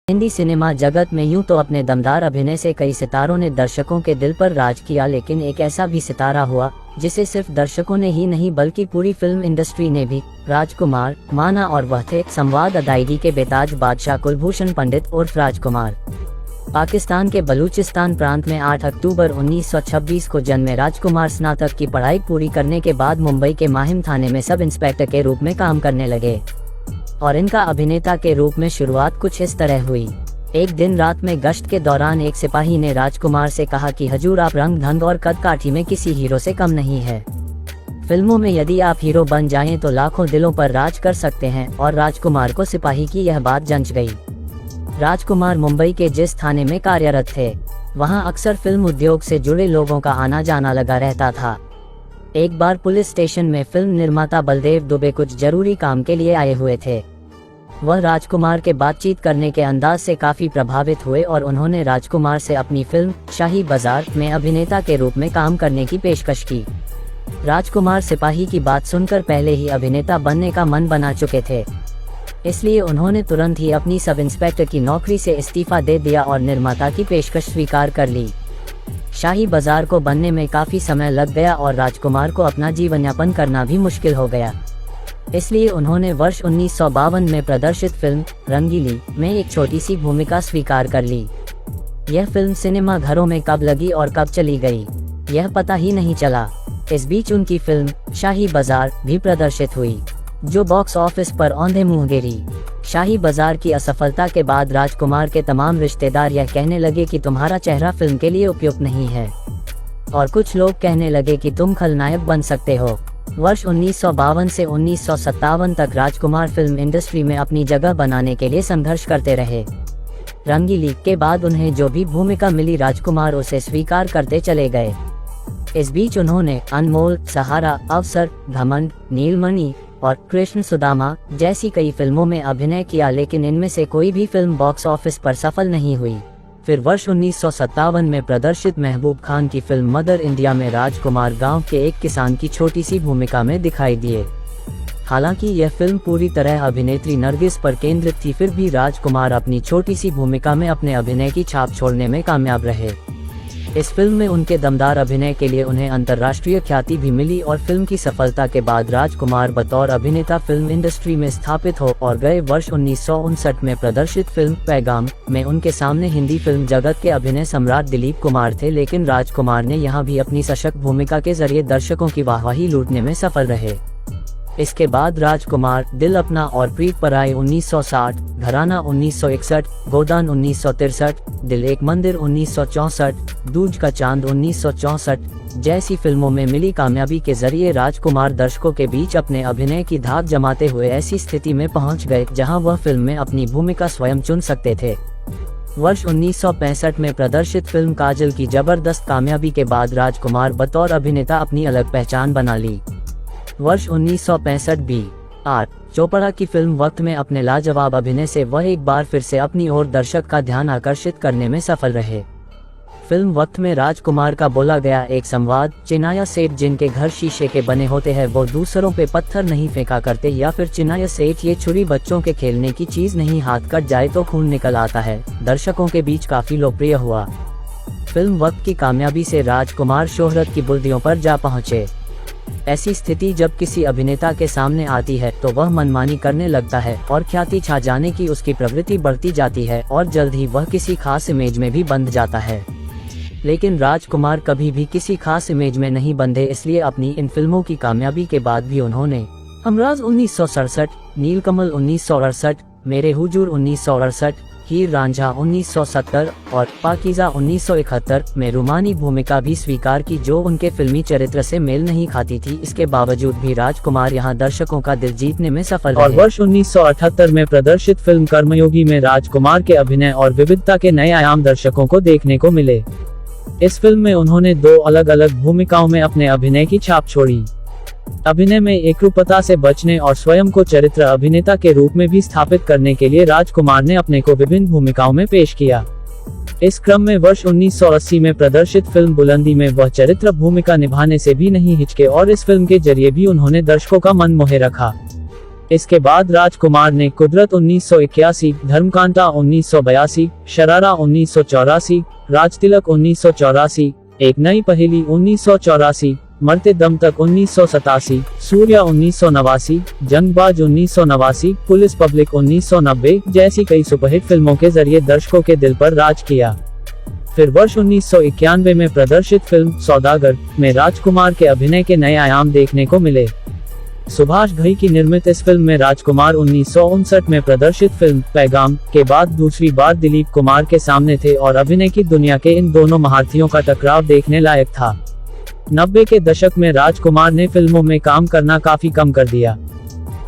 Hindi cinema जगत में यूं तो अपने दमदार अभिनय से कई सितारों ने दर्शकों के दिल पर राज किया, लेकिन एक ऐसा भी सितारा हुआ जिसे सिर्फ दर्शकों ने ही नहीं बल्कि पूरी फिल्म इंडस्ट्री ने भी राजकुमार माना, और वह थे संवाद अदायगी के बेताज बादशाह कुलभूषण पंडित उर्फ राजकुमार। पाकिस्तान के बलूचिस्तान प्रांत में 8 अक्टूबर 1926 को जन्मे राजकुमार स्नातक की पढ़ाई पूरी करने के बाद मुंबई के माहिम थाने में सब इंस्पेक्टर के रूप में काम करने लगे और इनका अभिनेता के रूप में शुरुआत कुछ इस तरह हुई। एक दिन रात में गश्त के दौरान एक सिपाही ने राजकुमार से कहा कि हजूर, आप रंग ढंग और कद काठी में किसी हीरो से कम नहीं है। फिल्मों में यदि आप हीरो बन जाएं तो लाखों दिलों पर राज कर सकते हैं। और राजकुमार को सिपाही की यह बात जंच गई। राजकुमार मुंबई के जिस थाने में कार्यरत थे वहां अक्सर फिल्म उद्योग से जुड़े लोगों का आना जाना लगा रहता था। एक बार पुलिस स्टेशन में फिल्म निर्माता बलदेव दुबे कुछ जरूरी काम के लिए आए हुए थे। वह राजकुमार के बातचीत करने के अंदाज से काफी प्रभावित हुए और उन्होंने राजकुमार से अपनी फिल्म शाही बाजार में अभिनेता के रूप में काम करने की पेशकश की। राजकुमार सिपाही की बात सुनकर पहले ही अभिनेता बनने का मन बना चुके थे, इसलिए उन्होंने तुरंत ही अपनी सब इंस्पेक्टर की नौकरी से इस्तीफा दे दिया और निर्माता की पेशकश स्वीकार कर ली। शाही बाजार को बनने में काफी समय लग गया और राजकुमार को अपना जीवन यापन करना भी मुश्किल हो गया। इसलिए उन्होंने वर्ष 1952 में प्रदर्शित फिल्म रंगीली में एक छोटी सी भूमिका स्वीकार कर ली। यह फिल्म सिनेमा घरों में कब लगी और कब चली गई यह पता ही नहीं चला। इस बीच उनकी फिल्म शाही बाजार भी प्रदर्शित हुई, जो बॉक्स ऑफिस पर औंधे मुंह गिरी। शाही बाजार की असफलता के बाद राजकुमार के तमाम रिश्तेदार यह कहने लगे कि तुम्हारा चेहरा फिल्म के लिए उपयुक्त नहीं है, और कुछ लोग कहने लगे कि तुम खलनायक बन सकते हो। वर्ष 1952 से 1957 तक राजकुमार फिल्म इंडस्ट्री में अपनी जगह बनाने के लिए संघर्ष करते रहे। रंगीली के बाद उन्हें जो भी भूमिका मिली राजकुमार उसे स्वीकार करते चले गए। इस बीच उन्होंने अनमोल, सहारा, अवसर, घमंड, नीलमणि और कृष्ण सुदामा जैसी कई फिल्मों में अभिनय किया, लेकिन इनमें से कोई भी फिल्म बॉक्स ऑफिस पर सफल नहीं हुई। फिर वर्ष 1957 में प्रदर्शित महबूब खान की फिल्म मदर इंडिया में राजकुमार गांव के एक किसान की छोटी सी भूमिका में दिखाई दिए। हालांकि यह फिल्म पूरी तरह अभिनेत्री नरगिस पर केंद्रित थी, फिर भी राजकुमार अपनी छोटी सी भूमिका में अपने अभिनय की छाप छोड़ने में कामयाब रहे। इस फिल्म में उनके दमदार अभिनय के लिए उन्हें अंतर्राष्ट्रीय ख्याति भी मिली और फिल्म की सफलता के बाद राजकुमार बतौर अभिनेता फिल्म इंडस्ट्री में स्थापित हो और गए। वर्ष 1959 में प्रदर्शित फिल्म पैगाम में उनके सामने हिंदी फिल्म जगत के अभिनय सम्राट दिलीप कुमार थे, लेकिन राजकुमार ने यहां भी अपनी सशक्त भूमिका के जरिए दर्शकों की वाहवाही लूटने में सफल रहे। इसके बाद राजकुमार दिल अपना और प्रीत पराई 1960, घराना 1961, गोदान 1963, दिल एक मंदिर 1964, दूज का चांद 1964 जैसी फिल्मों में मिली कामयाबी के जरिए राजकुमार दर्शकों के बीच अपने अभिनय की धाक जमाते हुए ऐसी स्थिति में पहुंच गए जहां वह फिल्म में अपनी भूमिका स्वयं चुन सकते थे। वर्ष 1965 में प्रदर्शित फिल्म काजल की जबरदस्त कामयाबी के बाद राजकुमार बतौर अभिनेता अपनी अलग पहचान बना ली। वर्ष 1965 बी आर चोपड़ा की फिल्म वक्त में अपने लाजवाब अभिनय से वह एक बार फिर से अपनी ओर दर्शक का ध्यान आकर्षित करने में सफल रहे। फिल्म वक्त में राजकुमार का बोला गया एक संवाद, चिनाया सेठ जिनके घर शीशे के बने होते हैं वो दूसरों पे पत्थर नहीं फेंका करते, या फिर चिनाया सेठ ये छुरी बच्चों के खेलने की चीज नहीं, हाथ कट जाए तो खून निकल आता है, दर्शकों के बीच काफी लोकप्रिय हुआ। फिल्म वक्त की कामयाबी से राजकुमार शोहरत की बुलंदियों पर जा पहुँचे। ऐसी स्थिति जब किसी अभिनेता के सामने आती है तो वह मनमानी करने लगता है और ख्याति छा जाने की उसकी प्रवृत्ति बढ़ती जाती है और जल्द ही वह किसी खास इमेज में भी बंध जाता है। लेकिन राजकुमार कभी भी किसी खास इमेज में नहीं बंधे, इसलिए अपनी इन फिल्मों की कामयाबी के बाद भी उन्होंने हमराज 1967, नीलकमल 1968, मेरे हुजूर 1968, हीर रांझा 1970 और पाकीज़ा 1971 में रूमानी भूमिका भी स्वीकार की, जो उनके फिल्मी चरित्र से मेल नहीं खाती थी। इसके बावजूद भी राजकुमार यहां दर्शकों का दिल जीतने में सफल रहे। और वर्ष 1978 में प्रदर्शित फिल्म कर्मयोगी में राजकुमार के अभिनय और विविधता के नए आयाम दर्शकों को देखने को मिले। इस फिल्म में उन्होंने 2 अलग अलग भूमिकाओं में अपने अभिनय की छाप छोड़ी। अभिनय में एकरूपता से बचने और स्वयं को चरित्र अभिनेता के रूप में भी स्थापित करने के लिए राजकुमार ने अपने को विभिन्न भूमिकाओं में पेश किया। इस क्रम में वर्ष 1980 में प्रदर्शित फिल्म बुलंदी में वह चरित्र भूमिका निभाने से भी नहीं हिचके और इस फिल्म के जरिए भी उन्होंने दर्शकों का मन मोहे रखा। इसके बाद राजकुमार ने कुदरत 1981, धर्मकांता 1982, शरारा 1984, राजतिलक 1984, एक नई पहेली 1984, मरते दम तक 1987, सूर्या 1989, जंगबाज 1989, पुलिस पब्लिक 1990 जैसी कई सुपरहिट फिल्मों के जरिए दर्शकों के दिल पर राज किया। फिर वर्ष 1991 में प्रदर्शित फिल्म सौदागर में राजकुमार के अभिनय के नए आयाम देखने को मिले। सुभाष घई की निर्मित इस फिल्म में राजकुमार 1959 में प्रदर्शित फिल्म पैगाम के बाद दूसरी बार दिलीप कुमार के सामने थे और अभिनय की दुनिया के इन दोनों महारथियों का टकराव देखने लायक था। 90 के दशक में राजकुमार ने फिल्मों में काम करना काफी कम कर दिया।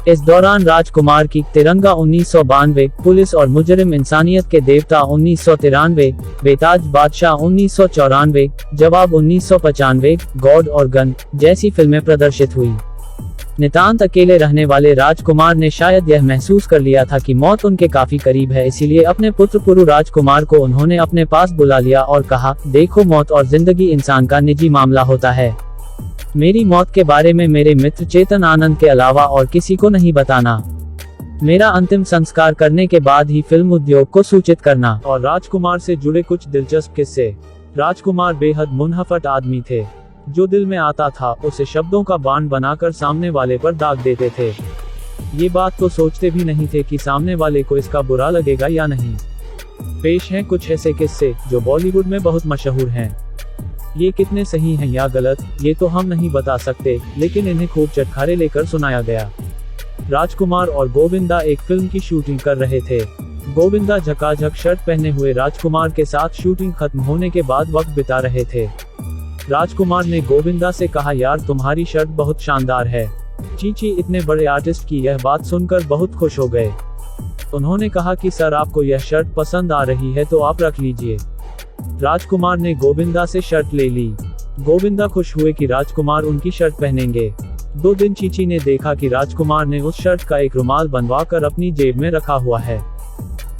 इस दौरान राजकुमार की तिरंगा 1992, पुलिस और मुजरिम इंसानियत के देवता 1993, बेताज बादशाह 1994, जवाब 1995, गॉड और गन जैसी फिल्में प्रदर्शित हुई। नितांत अकेले रहने वाले राजकुमार ने शायद यह महसूस कर लिया था कि मौत उनके काफी करीब है, इसीलिए अपने पुत्र पुरु राजकुमार को उन्होंने अपने पास बुला लिया और कहा, देखो मौत और जिंदगी इंसान का निजी मामला होता है। मेरी मौत के बारे में मेरे मित्र चेतन आनंद के अलावा और किसी को नहीं बताना। मेरा अंतिम संस्कार करने के बाद ही फिल्म उद्योग को सूचित करना। और राजकुमार से जुड़े कुछ दिलचस्प किस्से। राजकुमार बेहद मुनहफट आदमी थे। जो दिल में आता था उसे शब्दों का बाण बनाकर सामने वाले पर दाग देते थे। ये बात तो सोचते भी नहीं थे कि सामने वाले को इसका बुरा लगेगा या नहीं। पेश हैं कुछ ऐसे किस्से जो बॉलीवुड में बहुत मशहूर हैं। ये कितने सही हैं या गलत ये तो हम नहीं बता सकते, लेकिन इन्हें खूब चटखारे लेकर सुनाया गया। राजकुमार और गोविंदा एक फिल्म की शूटिंग कर रहे थे। गोविंदा झकाझक शर्ट पहने हुए राजकुमार के साथ शूटिंग खत्म होने के बाद वक्त बिता रहे थे। राजकुमार ने गोविंदा से कहा, यार तुम्हारी शर्ट बहुत शानदार है। चीची इतने बड़े आर्टिस्ट की यह बात सुनकर बहुत खुश हो गए। उन्होंने कहा कि सर आपको यह शर्ट पसंद आ रही है तो आप रख लीजिए। राजकुमार ने गोविंदा से शर्ट ले ली। गोविंदा खुश हुए कि राजकुमार उनकी शर्ट पहनेंगे। 2 दिन चीची ने देखा कि राजकुमार ने उस शर्ट का एक रुमाल बनवा कर अपनी जेब में रखा हुआ है।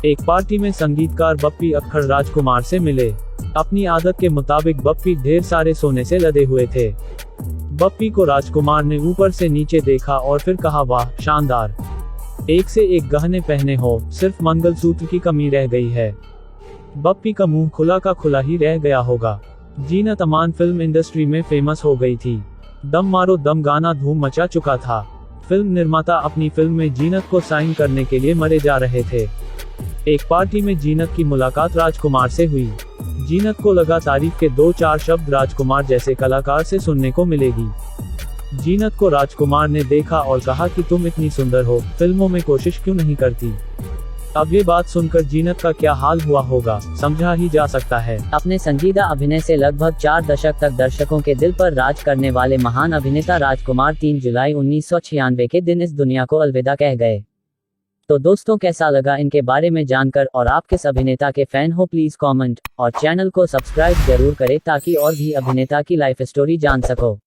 एक पार्टी में संगीतकार बप्पी अक्खड़ राजकुमार से मिले। अपनी आदत के मुताबिक बप्पी ढेर सारे सोने से लदे हुए थे। बप्पी को राजकुमार ने ऊपर से नीचे देखा और फिर कहा, वाह शानदार, एक से एक गहने पहने हो, सिर्फ मंगलसूत्र की कमी रह गई है। बप्पी का मुंह खुला का खुला ही रह गया होगा। जीनत अमान फिल्म इंडस्ट्री में फेमस हो गई थी। दम मारो दम गाना धूम मचा चुका था। फिल्म निर्माता अपनी फिल्म में जीनत को साइन करने के लिए मरे जा रहे थे। एक पार्टी में जीनत की मुलाकात राजकुमार से हुई। जीनत को लगा तारीफ के 2-4 शब्द राजकुमार जैसे कलाकार से सुनने को मिलेगी। जीनत को राजकुमार ने देखा और कहा कि तुम इतनी सुंदर हो, फिल्मों में कोशिश क्यों नहीं करती। अब ये बात सुनकर जीनत का क्या हाल हुआ होगा समझा ही जा सकता है। अपने संजीदा अभिनय से लगभग 4 दशक तक दर्शकों के दिल पर राज करने वाले महान अभिनेता राजकुमार 3 जुलाई 1996 के दिन इस दुनिया को अलविदा कह गए। तो दोस्तों कैसा लगा इनके बारे में जानकर, और आप किस अभिनेता के फैन हो प्लीज कमेंट और चैनल को सब्सक्राइब जरूर करें ताकि और भी अभिनेता की लाइफ स्टोरी जान सको।